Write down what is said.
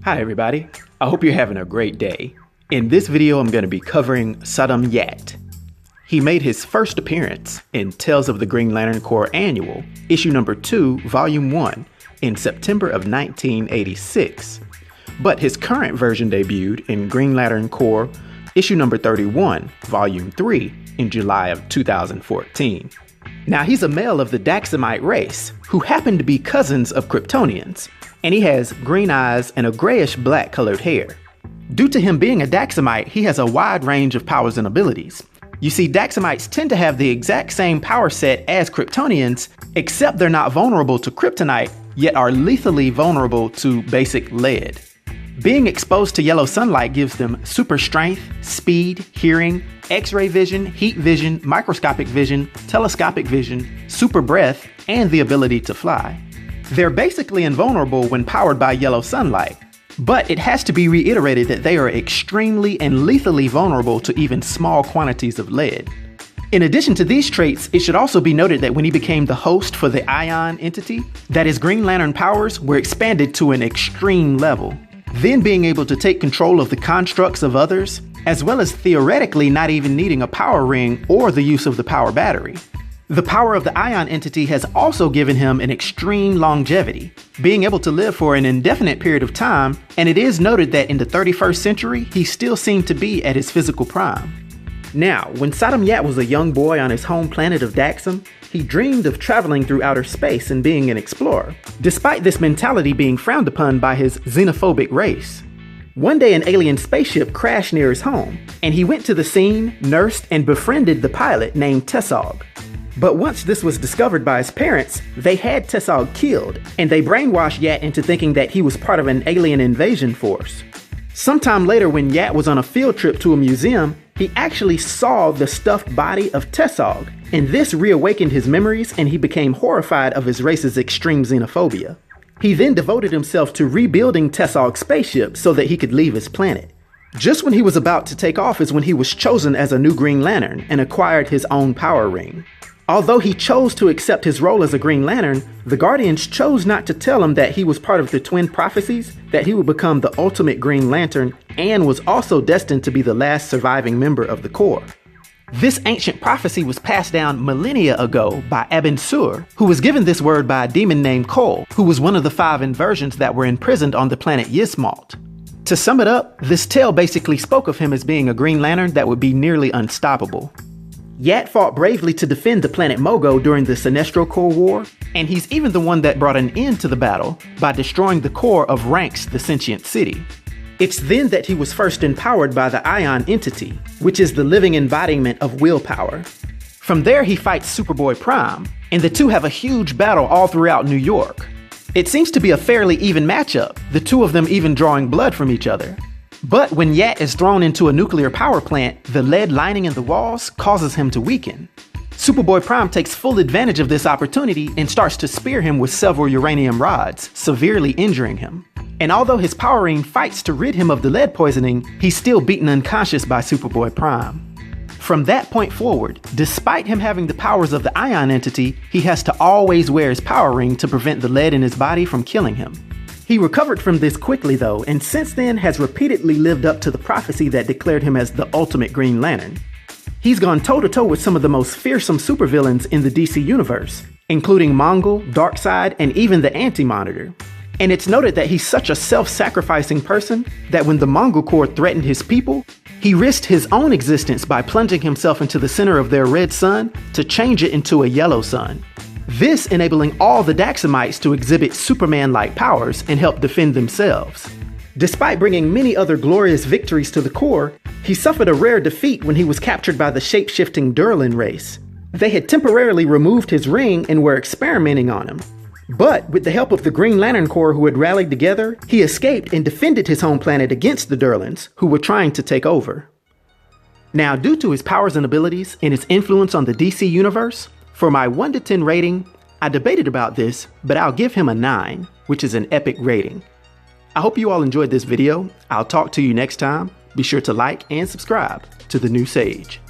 Hi everybody, I hope you're having a great day. In this video I'm going to be covering Sodam Yat. He made his first appearance in Tales of the Green Lantern Corps Annual, issue number 2, volume 1, in September of 1986. But his current version debuted in Green Lantern Corps, issue number 31, volume 3, in July of 2014. Now he's a male of the Daxamite race, who happen to be cousins of Kryptonians, and he has green eyes and a grayish-black colored hair. Due to him being a Daxamite, he has a wide range of powers and abilities. You see, Daxamites tend to have the exact same power set as Kryptonians, except they're not vulnerable to kryptonite, yet are lethally vulnerable to basic lead. Being exposed to yellow sunlight gives them super strength, speed, hearing, X-ray vision, heat vision, microscopic vision, telescopic vision, super breath, and the ability to fly. They're basically invulnerable when powered by yellow sunlight, but it has to be reiterated that they are extremely and lethally vulnerable to even small quantities of lead. In addition to these traits, it should also be noted that when he became the host for the Ion entity, that his Green Lantern powers were expanded to an extreme level. Then being able to take control of the constructs of others, as well as theoretically not even needing a power ring or the use of the power battery. The power of the Ion entity has also given him an extreme longevity, being able to live for an indefinite period of time, and it is noted that in the 31st century, he still seemed to be at his physical prime. Now, when Sodam Yat was a young boy on his home planet of Daxam, he dreamed of traveling through outer space and being an explorer, despite this mentality being frowned upon by his xenophobic race. One day an alien spaceship crashed near his home, and he went to the scene, nursed, and befriended the pilot named Tessog. But once this was discovered by his parents, they had Tessog killed, and they brainwashed Yat into thinking that he was part of an alien invasion force. Sometime later, when Yat was on a field trip to a museum, he actually saw the stuffed body of Tessog, and this reawakened his memories, and he became horrified of his race's extreme xenophobia. He then devoted himself to rebuilding Tessog's spaceship so that he could leave his planet. Just when he was about to take off is when he was chosen as a new Green Lantern and acquired his own power ring. Although he chose to accept his role as a Green Lantern, the Guardians chose not to tell him that he was part of the twin prophecies, that he would become the ultimate Green Lantern, and was also destined to be the last surviving member of the Corps. This ancient prophecy was passed down millennia ago by Abin Sur, who was given this word by a demon named Qull, who was one of the 5 inversions that were imprisoned on the planet Yismalt. To sum it up, this tale basically spoke of him as being a Green Lantern that would be nearly unstoppable. Yat fought bravely to defend the planet Mogo during the Sinestro Corp war, and he's even the one that brought an end to the battle by destroying the core of Ranks, the sentient city. It's then that he was first empowered by the Ion entity, which is the living embodiment of willpower. From there he fights Superboy Prime, and the two have a huge battle all throughout New York. It seems to be a fairly even matchup, the two of them even drawing blood from each other. But when Yat is thrown into a nuclear power plant, the lead lining in the walls causes him to weaken. Superboy Prime takes full advantage of this opportunity and starts to spear him with several uranium rods, severely injuring him. And although his power ring fights to rid him of the lead poisoning, he's still beaten unconscious by Superboy Prime. From that point forward, despite him having the powers of the Ion entity, he has to always wear his power ring to prevent the lead in his body from killing him. He recovered from this quickly though, and since then has repeatedly lived up to the prophecy that declared him as the ultimate Green Lantern. He's gone toe-to-toe with some of the most fearsome supervillains in the DC universe, including Mongul, Darkseid, and even the Anti-Monitor. And it's noted that he's such a self-sacrificing person that when the Mongul Corps threatened his people, he risked his own existence by plunging himself into the center of their red sun to change it into a yellow sun. This enabling all the Daxamites to exhibit Superman-like powers and help defend themselves. Despite bringing many other glorious victories to the Corps, he suffered a rare defeat when he was captured by the shape-shifting Durlan race. They had temporarily removed his ring and were experimenting on him. But with the help of the Green Lantern Corps who had rallied together, he escaped and defended his home planet against the Durlans, who were trying to take over. Now, due to his powers and abilities and his influence on the DC universe, for my 1 to 10 rating, I debated about this, but I'll give him a 9, which is an epic rating. I hope you all enjoyed this video. I'll talk to you next time. Be sure to like and subscribe to The New Sage.